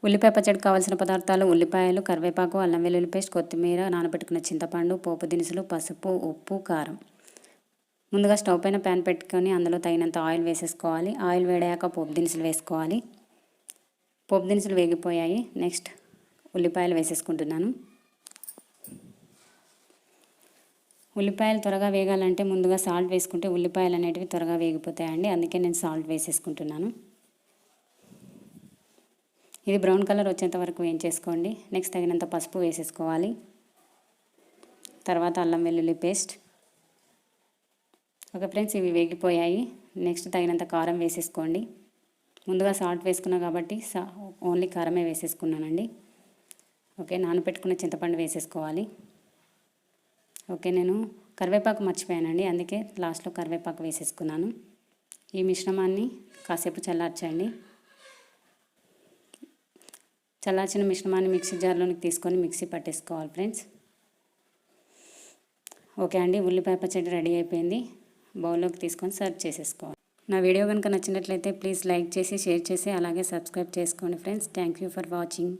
ఉల్లిపాయ పచ్చడికి కావాల్సిన పదార్థాలు: ఉల్లిపాయలు, కరివేపాకు, అల్లం వెల్లుల్లి పేస్ట్, కొత్తిమీర, నానబెట్టుకున్న చింతపండు, పోపు దినుసులు, పసుపు, ఉప్పు, కారం. ముందుగా స్టవ్ పైన ప్యాన్ పెట్టుకొని అందులో తగినంత ఆయిల్ వేసేసుకోవాలి. ఆయిల్ వేడాక పోపు దినుసులు వేసుకోవాలి. పోపు దినుసులు వేగిపోయాయి. నెక్స్ట్ ఉల్లిపాయలు వేసేసుకుంటున్నాను. ఉల్లిపాయలు త్వరగా వేగాలంటే ముందుగా సాల్ట్ వేసుకుంటే ఉల్లిపాయలు అనేటివి త్వరగా వేగిపోతాయండి. అందుకే నేను సాల్ట్ వేసేసుకుంటున్నాను. ఇది బ్రౌన్ కలర్ వచ్చేంత వరకు వేయించేసుకోండి. నెక్స్ట్ తగినంత పసుపు వేసేసుకోవాలి. తర్వాత అల్లం వెల్లుల్లి పేస్ట్. ఓకే ఫ్రెండ్స్, ఇవి వేగిపోయాయి. నెక్స్ట్ తగినంత కారం వేసేసుకోండి. ముందుగా సాల్ట్ వేసుకున్నా కాబట్టి ఓన్లీ కారమే వేసేసుకున్నానండి. ఓకే, నానబెట్టుకున్న చింతపండు వేసేసుకోవాలి. ఓకే, నేను కరివేపాకు మర్చిపోయానండి, అందుకే లాస్ట్లో కరివేపాకు వేసేసుకున్నాను. ఈ మిశ్రమాన్ని కాసేపు చల్లార్చండి. చల్లార్చిన మిశ్రమాన్ని మిక్సీ జార్లోనికి తీసుకొని మిక్సీ పట్టేసుకోవాలి ఫ్రెండ్స్. ఓకే అండి, ఉల్లిపాయ పచ్చడి రెడీ అయిపోయింది. బౌల్లోకి తీసుకొని సర్వ్ చేసేసుకోవాలి. నా వీడియో కనుక నచ్చినట్లయితే ప్లీజ్ లైక్ చేసి, షేర్ చేసి, అలాగే సబ్స్క్రైబ్ చేసుకోండి friends. Thank you for watching.